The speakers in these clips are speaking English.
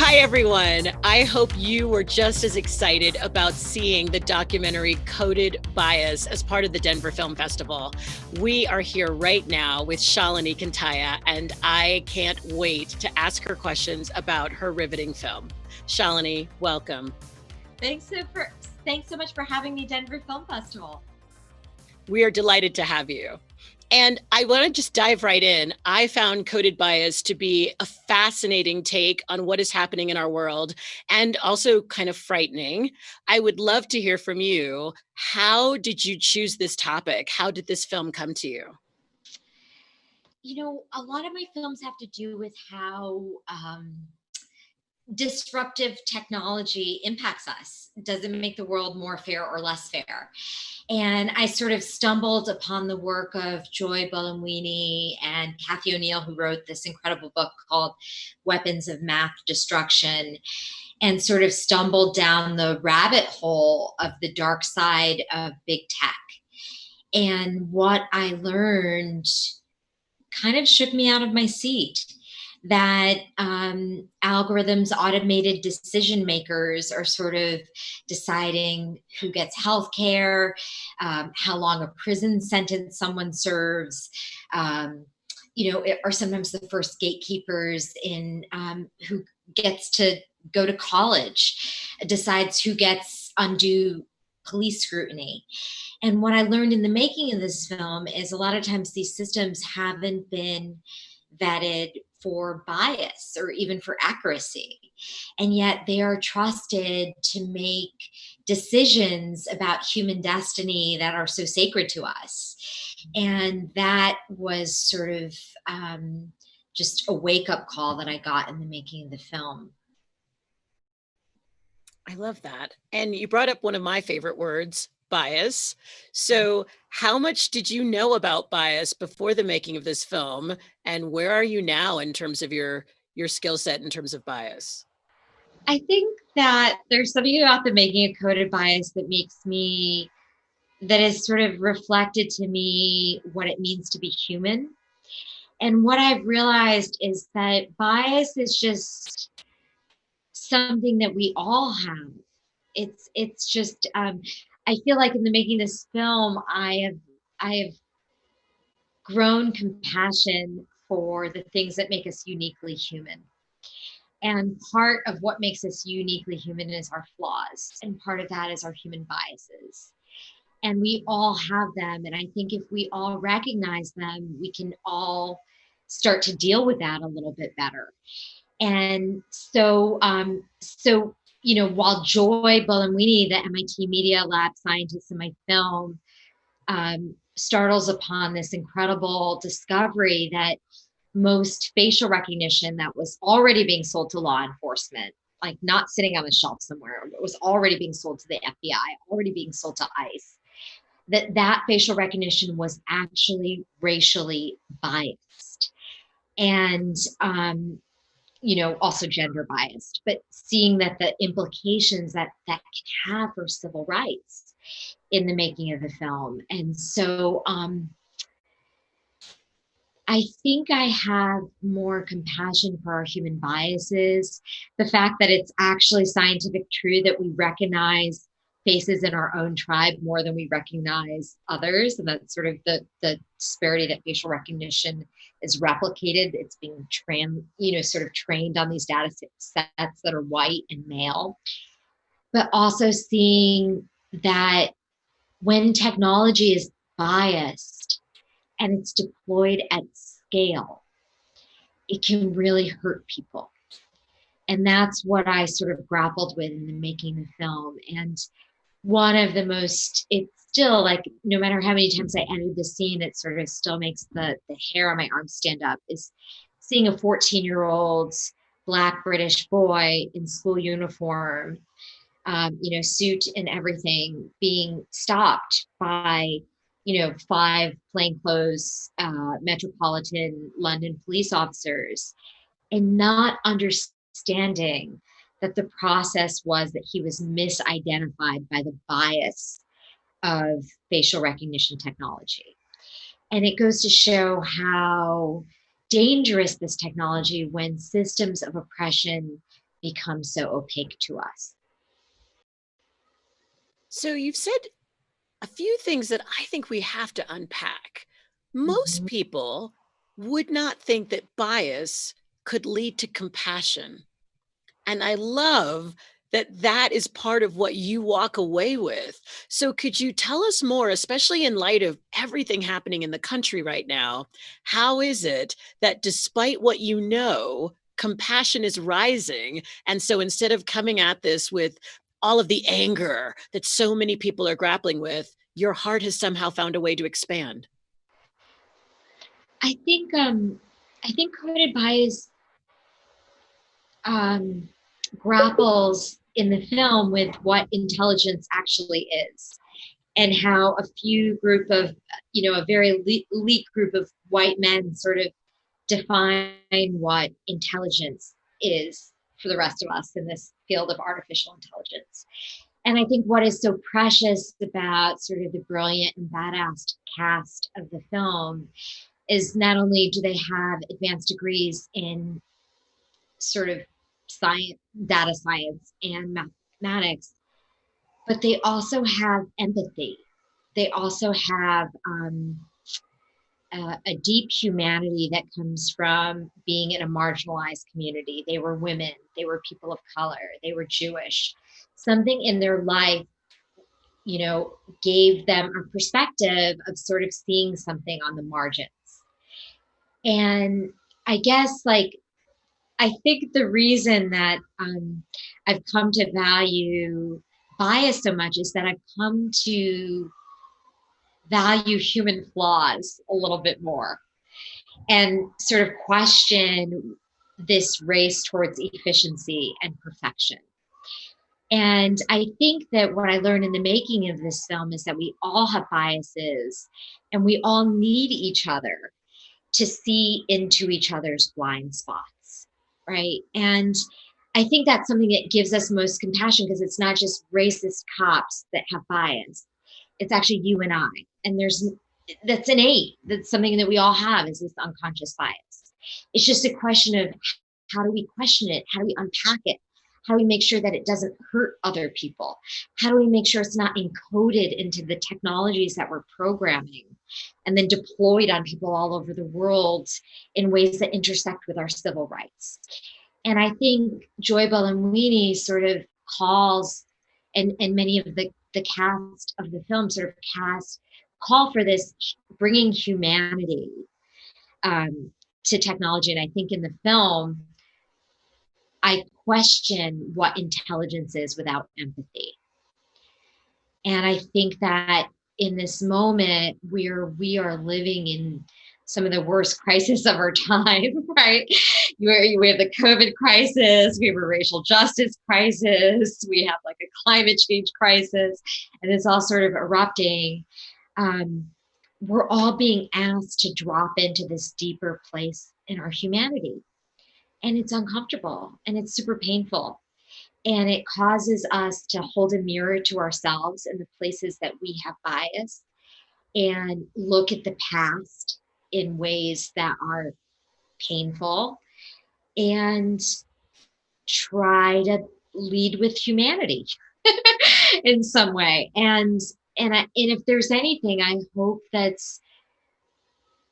Hi, everyone. I hope you were just as excited about seeing the documentary Coded Bias as part of the Denver Film Festival. We are here right now with Shalini Kantayya, and I can't wait to ask her questions about her riveting film. Shalini, welcome. Thanks so much for having me, Denver Film Festival. We are delighted to have you. And I want to just dive right in. I found Coded Bias to be a fascinating take on what is happening in our world and also kind of frightening. I would love to hear from you. How did you choose this topic? How did this film come to you? You know, a lot of my films have to do with how disruptive technology impacts us. Does it make the world more fair or less fair? And I sort of stumbled upon the work of Joy Buolamwini and Kathy O'Neill, who wrote this incredible book called Weapons of Math Destruction, and sort of stumbled down the rabbit hole of the dark side of big tech. And what I learned kind of shook me out of my seat, that algorithms, automated decision makers are sort of deciding who gets health care, how long a prison sentence someone serves, are sometimes the first gatekeepers in who gets to go to college, decides who gets undue police scrutiny. And what I learned in the making of this film is a lot of times these systems haven't been vetted for bias or even for accuracy. And yet they are trusted to make decisions about human destiny that are so sacred to us. And that was sort of just a wake up call that I got in the making of the film. I love that. And you brought up one of my favorite words, bias. So, how much did you know about bias before the making of this film? And where are you now in terms of your skill set in terms of bias? I think that there's something about the making of Coded Bias that has sort of reflected to me what it means to be human. And what I've realized is that bias is just something that we all have. It's just I feel like in the making of this film, I have grown compassion for the things that make us uniquely human. And part of what makes us uniquely human is our flaws. And part of that is our human biases. And we all have them. And I think if we all recognize them, we can all start to deal with that a little bit better. And while Joy Buolamwini, the MIT Media Lab scientist in my film, startles upon this incredible discovery that most facial recognition that was already being sold to law enforcement, like not sitting on the shelf somewhere, it was already being sold to the FBI, already being sold to ICE, that facial recognition was actually racially biased. And also gender biased, but seeing that the implications that can have for civil rights in the making of the film. And so I think I have more compassion for our human biases. The fact that it's actually scientific truth that we recognize faces in our own tribe more than we recognize others. And that's sort of the disparity that facial recognition is replicated. It's being sort of trained on these data sets that are white and male. But also seeing that when technology is biased and it's deployed at scale, it can really hurt people. And that's what I sort of grappled with in the making the film. And one of the most, it's still like, no matter how many times I edit the scene, it sort of still makes the hair on my arm stand up, is seeing a 14-year-old Black British boy in school uniform, suit and everything, being stopped by 5 plainclothes Metropolitan London police officers, and not understanding that the process was that he was misidentified by the bias of facial recognition technology. And it goes to show how dangerous this technology, when systems of oppression become so opaque to us. So you've said a few things that I think we have to unpack. Most Mm-hmm. people would not think that bias could lead to compassion. And I love that that is part of what you walk away with. So, could you tell us more, especially in light of everything happening in the country right now? How is it that despite what you know, compassion is rising? And so, instead of coming at this with all of the anger that so many people are grappling with, your heart has somehow found a way to expand. I think coded bias um, grapples in the film with what intelligence actually is, and how a few group of, a very elite group of white men sort of define what intelligence is for the rest of us in this field of artificial intelligence. And I think what is so precious about sort of the brilliant and badass cast of the film is not only do they have advanced degrees in sort of science, data science, and mathematics, but they also have empathy. They also have a deep humanity that comes from being in a marginalized community. They were women, they were people of color, they were Jewish. Something in their life, gave them a perspective of sort of seeing something on the margins. And I guess, I think the reason that I've come to value bias so much is that I've come to value human flaws a little bit more, and sort of question this race towards efficiency and perfection. And I think that what I learned in the making of this film is that we all have biases and we all need each other to see into each other's blind spots, right? And I think that's something that gives us most compassion, because it's not just racist cops that have bias. It's actually you and I. And that's innate. That's something that we all have, is this unconscious bias. It's just a question of how do we question it? How do we unpack it? How do we make sure that it doesn't hurt other people? How do we make sure it's not encoded into the technologies that we're programming and then deployed on people all over the world in ways that intersect with our civil rights? And I think Joy Buolamwini sort of calls, and many of the cast of the film sort of call for this, bringing humanity to technology. And I think in the film, I question what intelligence is without empathy. And I think that in this moment where we are living in some of the worst crises of our time, right? We have the COVID crisis, we have a racial justice crisis, we have like a climate change crisis, and it's all sort of erupting. We're all being asked to drop into this deeper place in our humanity. And it's uncomfortable and it's super painful. And it causes us to hold a mirror to ourselves in the places that we have bias, and look at the past in ways that are painful, and try to lead with humanity in some way. And if there's anything, I hope that's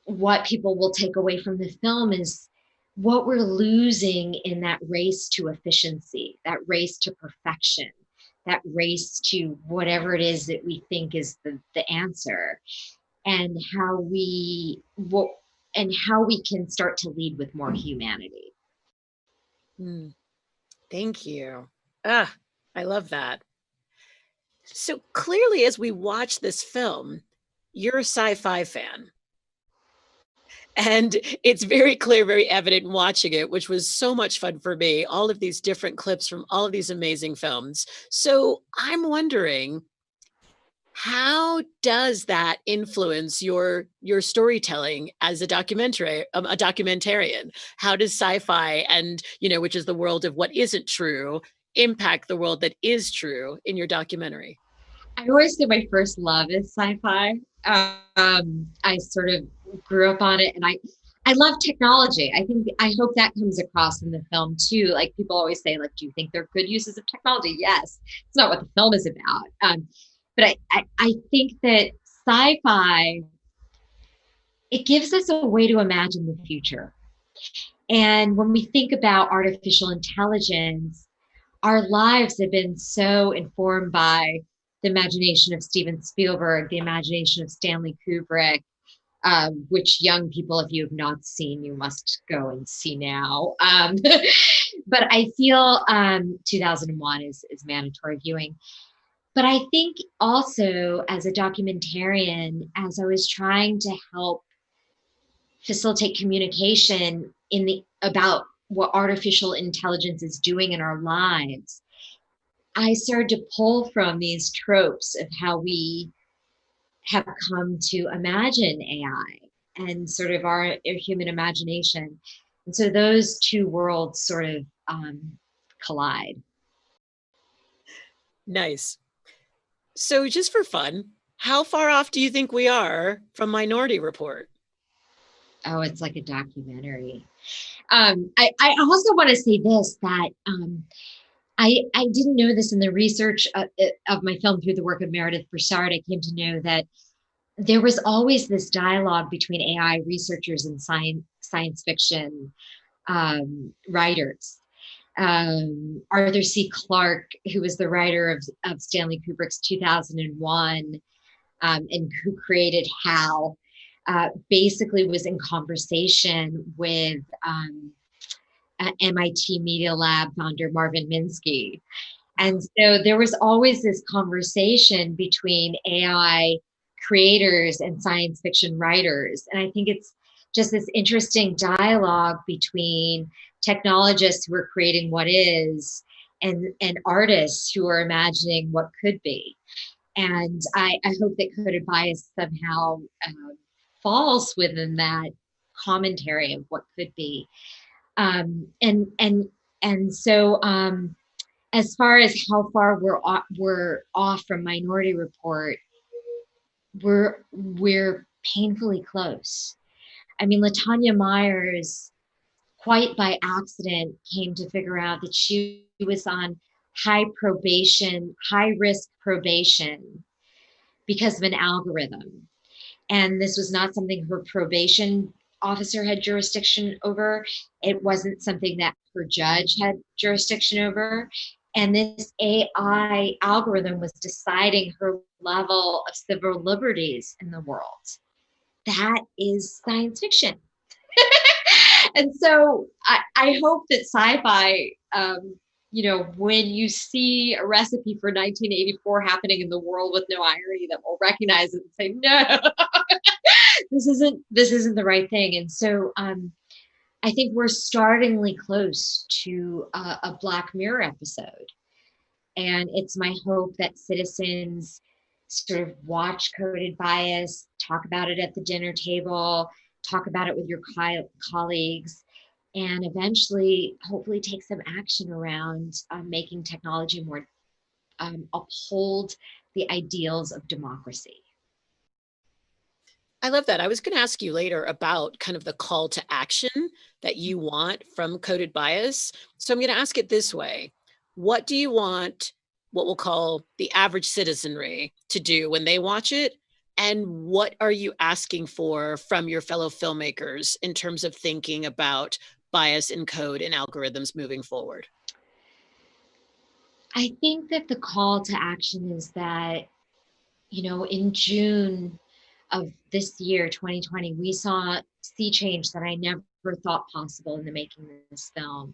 what people will take away from the film, is what we're losing in that race to efficiency, that race to perfection, that race to whatever it is that we think is the answer, and how we can start to lead with more humanity. Mm, thank you. Ah, I love that. So clearly, as we watch this film, you're a sci-fi fan. And it's very clear, very evident watching it, which was so much fun for me, all of these different clips from all of these amazing films. So I'm wondering, how does that influence your storytelling as a documentarian? How does sci-fi and, which is the world of what isn't true, impact the world that is true in your documentary? I always say my first love is sci-fi. I sort of grew up on it, and I love technology. I hope that comes across in the film too. Like people always say, like, do you think they're good uses of technology? Yes. It's not what the film is about. But I think that sci-fi, it gives us a way to imagine the future. And when we think about artificial intelligence, our lives have been so informed by the imagination of Steven Spielberg, the imagination of Stanley Kubrick, which young people, if you have not seen, you must go and see now. But I feel 2001 is mandatory viewing. But I think also as a documentarian, as I was trying to help facilitate communication in the about what artificial intelligence is doing in our lives, I started to pull from these tropes of how we have come to imagine AI and sort of our human imagination. And so those two worlds sort of collide. Nice. So, just for fun, how far off do you think we are from Minority Report? Oh, it's like a documentary. I also want to say this, that I didn't know this in the research of my film through the work of Meredith Broussard. I came to know that there was always this dialogue between AI researchers and science fiction writers. Arthur C. Clarke, who was the writer of Stanley Kubrick's 2001 and who created HAL, basically was in conversation with MIT Media Lab founder Marvin Minsky. And so there was always this conversation between AI creators and science fiction writers. And I think it's just this interesting dialogue between technologists who are creating what is and artists who are imagining what could be. And I hope that Coded Bias somehow falls within that commentary of what could be. Um, and and and so as far as how far we're off from Minority Report, we're painfully close. I mean, Latanya Myers, quite by accident, came to figure out that she was on high risk probation because of an algorithm. And this was not something her probation officer had jurisdiction over. It wasn't something that her judge had jurisdiction over. And this AI algorithm was deciding her level of civil liberties in the world. That is science fiction. And so I hope that sci-fi, when you see a recipe for 1984 happening in the world with no irony, that will recognize it and say, no, this isn't the right thing. And so I think we're startlingly close to a Black Mirror episode. And it's my hope that citizens sort of watch Coded Bias, talk about it at the dinner table, talk about it with your colleagues, and eventually, hopefully, take some action around making technology more uphold the ideals of democracy. I love that. I was going to ask you later about kind of the call to action that you want from Coded Bias. So I'm going to ask it this way. What do you want what we'll call the average citizenry to do when they watch it? And what are you asking for from your fellow filmmakers in terms of thinking about bias in code and algorithms moving forward? I think that the call to action is that, in June of this year, 2020, we saw sea change that I never thought possible in the making of this film,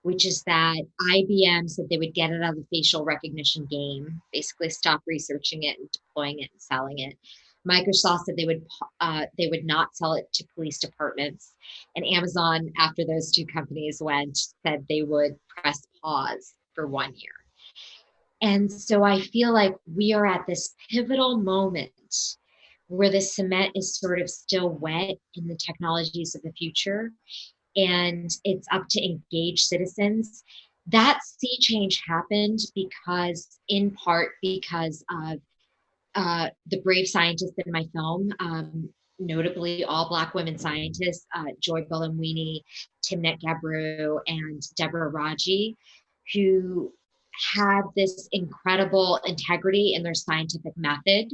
which is that IBM said they would get it out of the facial recognition game, basically stop researching it and deploying it and selling it. Microsoft said they would not sell it to police departments, and Amazon, after those two companies went, said they would press pause for 1 year. And so I feel like we are at this pivotal moment where the cement is sort of still wet in the technologies of the future, and it's up to engaged citizens. That sea change happened in part because of the brave scientists in my film, notably all Black women scientists, Joy Buolamwini, Timnit Gebru, and Deborah Raji, who had this incredible integrity in their scientific method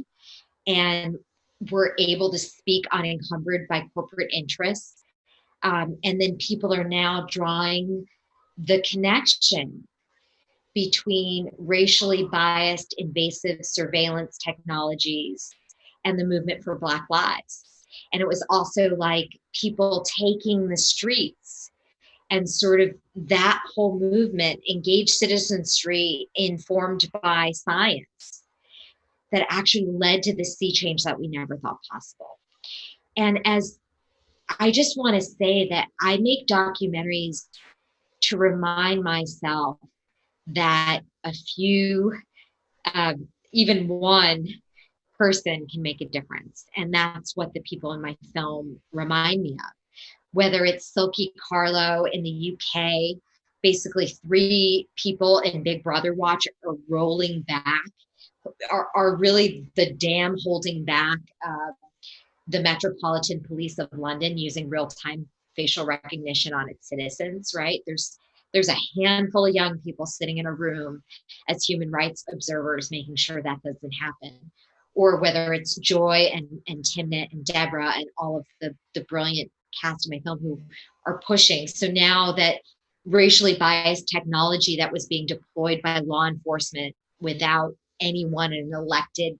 and were able to speak unencumbered by corporate interests. And then people are now drawing the connection between racially biased invasive surveillance technologies and the movement for Black lives. And it was also like people taking the streets and sort of that whole movement, engaged citizenry informed by science, that actually led to the sea change that we never thought possible. And as I just want to say that I make documentaries to remind myself that a few, even one person can make a difference. And that's what the people in my film remind me of. Whether it's Silky Carlo in the UK, basically 3 people in Big Brother Watch are rolling back, are really the dam holding back the Metropolitan Police of London using real-time facial recognition on its citizens, right? There's a handful of young people sitting in a room as human rights observers, making sure that doesn't happen. Or whether it's Joy and Timnit and Deborah and all of the brilliant cast of my film who are pushing. So now that racially biased technology that was being deployed by law enforcement without anyone in an elected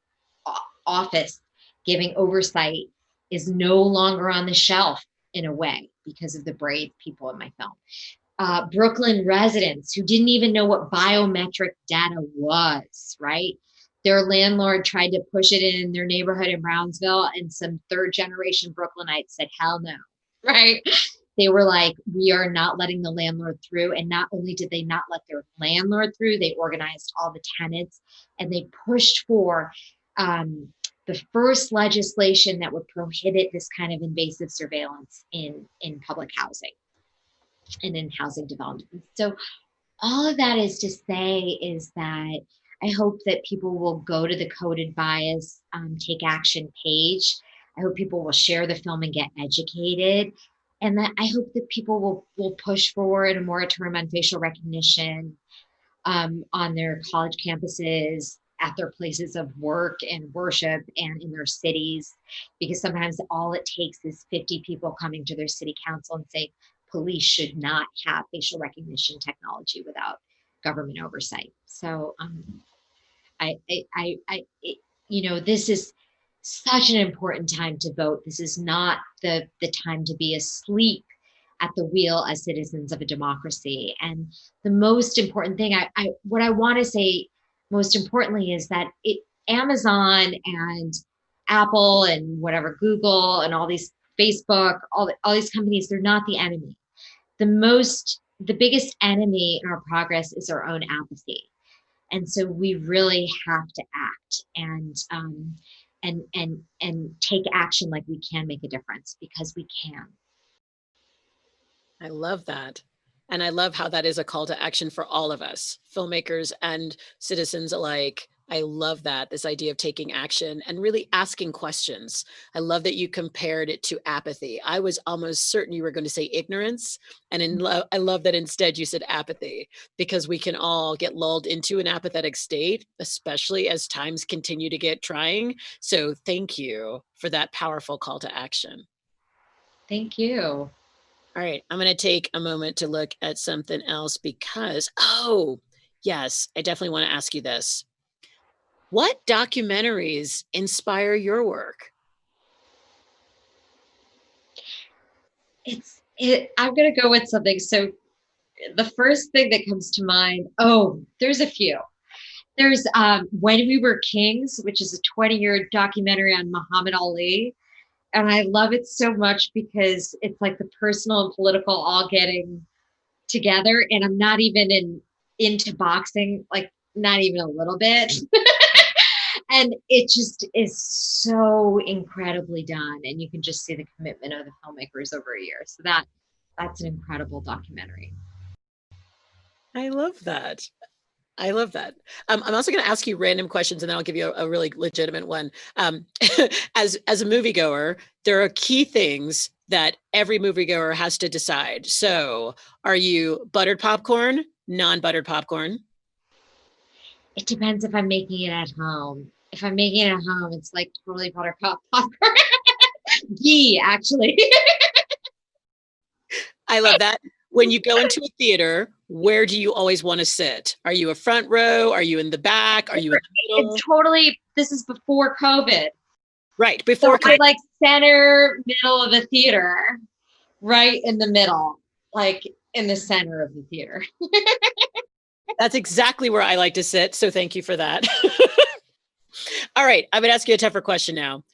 office giving oversight is no longer on the shelf in a way because of the brave people in my film. Brooklyn residents who didn't even know what biometric data was, right? Their landlord tried to push it in their neighborhood in Brownsville, and some 3rd-generation Brooklynites said, hell no, right? They were like, we are not letting the landlord through. And not only did they not let their landlord through, they organized all the tenants and they pushed for the first legislation that would prohibit this kind of invasive surveillance in public housing and in housing development. So all of that is to say is that I hope that people will go to the Coded Bias Take Action page. I hope people will share the film and get educated. And that I hope that people will push forward a moratorium on facial recognition on their college campuses, at their places of work and worship, and in their cities. Because sometimes all it takes is 50 people coming to their city council and say, police should not have facial recognition technology without government oversight. So this is such an important time to vote. This is not the time to be asleep at the wheel as citizens of a democracy. And the most important thing, what I want to say most importantly is that Amazon and Apple and whatever, Google and all these Facebook, all these companies, they're not the enemy. The biggest enemy in our progress is our own apathy. And so we really have to act and take action like we can make a difference, because we can. I love that. And I love how that is a call to action for all of us, filmmakers and citizens alike. I love that, this idea of taking action and really asking questions. I love that you compared it to apathy. I was almost certain you were going to say ignorance. And I love that instead you said apathy, because we can all get lulled into an apathetic state, especially as times continue to get trying. So thank you for that powerful call to action. Thank you. All right, I'm going to take a moment to look at something else because, oh, yes, I definitely want to ask you this. What documentaries inspire your work? I'm going to go with something. So the first thing that comes to mind, there's a few. There's When We Were Kings, which is a 20-year documentary on Muhammad Ali. And I love it so much because it's like the personal and political all getting together. And I'm not even into boxing, like not even a little bit. And it just is so incredibly done. And you can just see the commitment of the filmmakers over a year. So that's an incredible documentary. I love that. I love that. I'm also going to ask you random questions, and then I'll give you a really legitimate one. As a moviegoer, there are key things that every moviegoer has to decide. So, are you buttered popcorn, non-buttered popcorn? It depends if I'm making it at home. If I'm making it at home, it's like totally butter popcorn. Ghee, actually. I love that. When you go into a theater, where do you always want to sit? Are you a front row? Are you in the back? Are you in the It's middle? totally, this is before COVID. Right, So before I COVID. like center middle of the theater, right in the middle, like in the center of the theater. That's exactly where I like to sit. So thank you for that. All right, I'm going to ask you a tougher question now.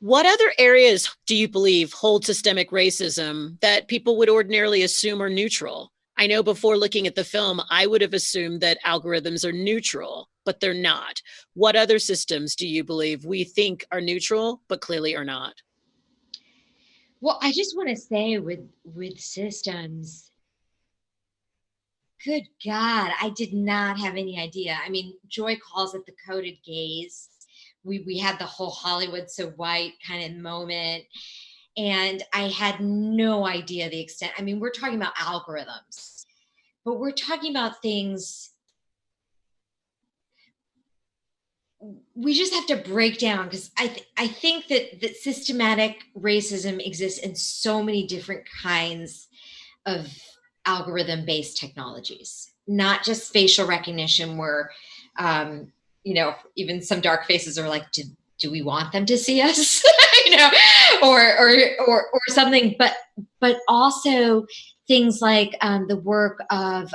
What other areas do you believe hold systemic racism that people would ordinarily assume are neutral? I know before looking at the film, I would have assumed that algorithms are neutral, but they're not. What other systems do you believe we think are neutral, but clearly are not? Well, I just want to say with systems, good God, I did not have any idea. I mean, Joy calls it the coded gaze. We had the whole Hollywood so white kind of moment, and I had no idea the extent. I mean, we're talking about algorithms, but we're talking about things we just have to break down, because I think that systematic racism exists in so many different kinds of algorithm based technologies, not just facial recognition, where even some dark faces are like, do we want them to see us? you know or something, but also things like the work of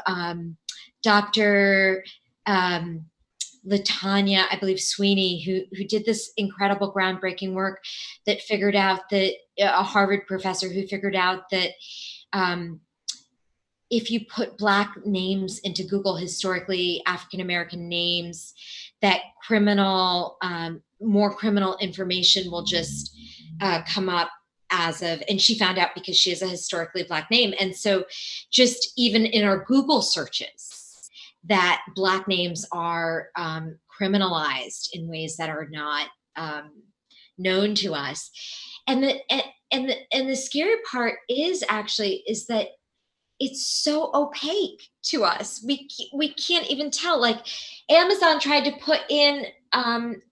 Dr. Latanya, I believe Sweeney, who did this incredible groundbreaking work that figured out that a Harvard professor who figured out that um, if you put Black names into Google, historically African American names, that more criminal information will just come up and she found out because she has a historically Black name. And so just even in our Google searches, that Black names are criminalized in ways that are not known to us. And the scary part is that it's so opaque to us. We can't even tell. Like, Amazon tried to put in an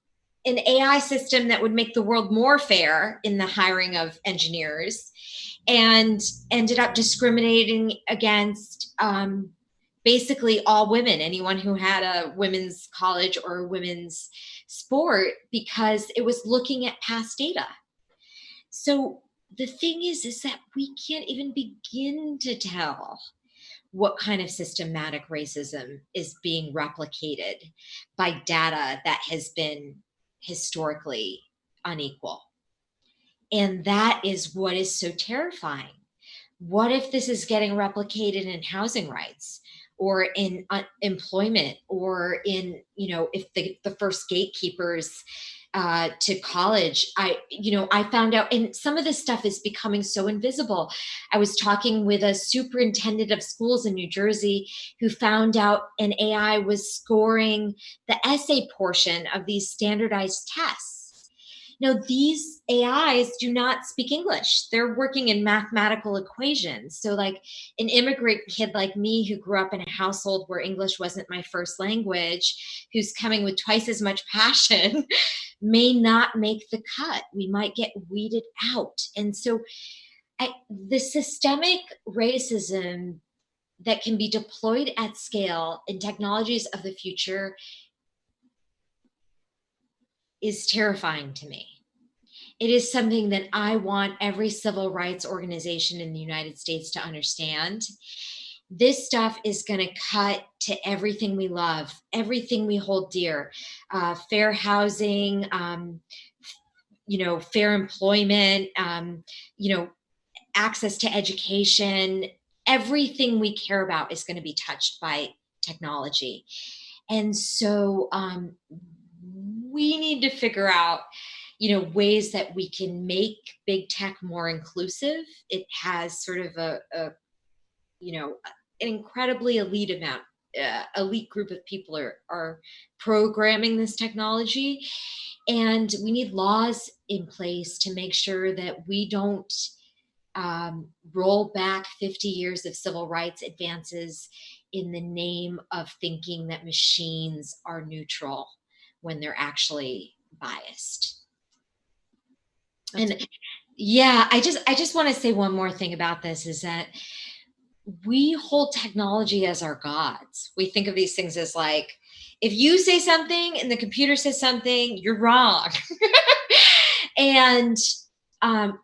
AI system that would make the world more fair in the hiring of engineers, and ended up discriminating against basically all women, anyone who had a women's college or a women's sport, because it was looking at past data. So the thing is that we can't even begin to tell what kind of systematic racism is being replicated by data that has been historically unequal. And that is what is so terrifying. What if this is getting replicated in housing rights, or in employment, or in, if the first gatekeepers to college, I found out, and some of this stuff is becoming so invisible. I was talking with a superintendent of schools in New Jersey who found out an AI was scoring the essay portion of these standardized tests. Now, these AIs do not speak English. They're working in mathematical equations. So, like, an immigrant kid like me, who grew up in a household where English wasn't my first language, who's coming with twice as much passion, may not make the cut. We might get weeded out. And so, the systemic racism that can be deployed at scale in technologies of the future is terrifying to me. It is something that I want every civil rights organization in the United States to understand. This stuff is going to cut to everything we love, everything we hold dear: fair housing, fair employment, access to education. Everything we care about is going to be touched by technology. And so we need to figure out ways that we can make big tech more inclusive. It has sort of an incredibly elite amount elite group of people are programming this technology. And we need laws in place to make sure that we don't roll back 50 years of civil rights advances in the name of thinking that machines are neutral when they're actually biased. And yeah, I just want to say one more thing about this is that we hold technology as our gods. We think of these things as like, if you say something and the computer says something, you're wrong. And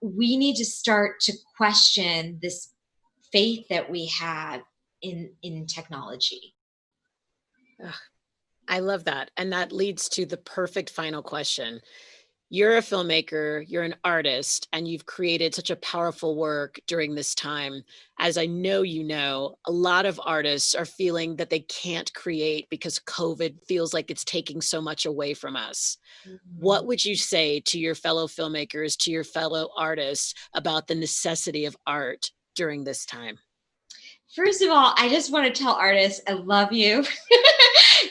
we need to start to question this faith that we have in technology. Ugh, I love that. And that leads to the perfect final question. You're a filmmaker, you're an artist, and you've created such a powerful work during this time. As I know you know, a lot of artists are feeling that they can't create because COVID feels like it's taking so much away from us. What Mhm. would you say to your fellow filmmakers, to your fellow artists about the necessity of art during this time? First of all, I just want to tell artists, I love you.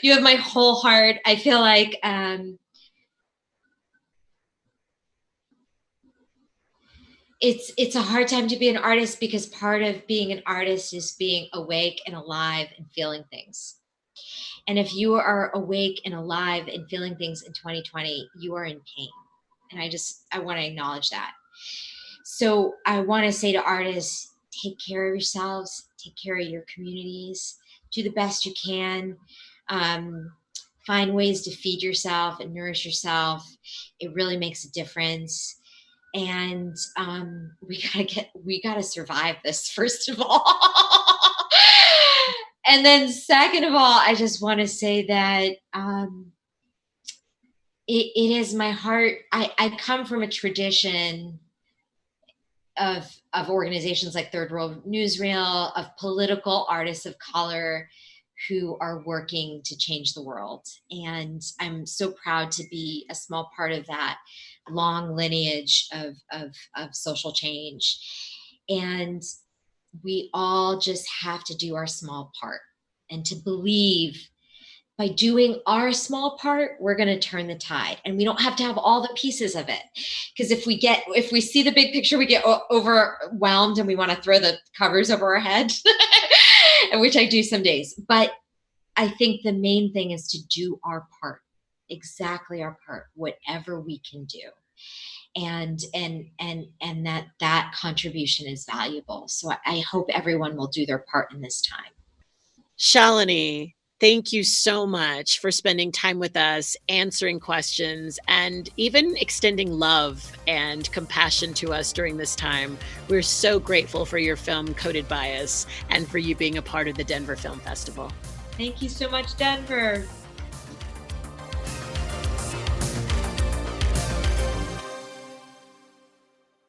You have my whole heart. I feel like it's a hard time to be an artist because part of being an artist is being awake and alive and feeling things. And if you are awake and alive and feeling things in 2020, you are in pain. And I want to acknowledge that. So I want to say to artists, take care of yourselves, take care of your communities, do the best you can. Um, Find ways to feed yourself and nourish yourself. It really makes a difference. And we gotta survive this first of all. And then second of all, I just want to say that it is my heart. I come from a tradition of organizations like Third World Newsreel, of political artists of color who are working to change the world. And I'm so proud to be a small part of that long lineage of social change. And we all just have to do our small part and to believe by doing our small part, we're going to turn the tide. And we don't have to have all the pieces of it. Because if we see the big picture, we get overwhelmed and we want to throw the covers over our head, which I do some days. But I think the main thing is to do our part, exactly our part, whatever we can do. And that contribution is valuable. So I hope everyone will do their part in this time. Shalini, thank you so much for spending time with us, answering questions, and even extending love and compassion to us during this time. We're so grateful for your film, Coded Bias, and for you being a part of the Denver Film Festival. Thank you so much, Denver.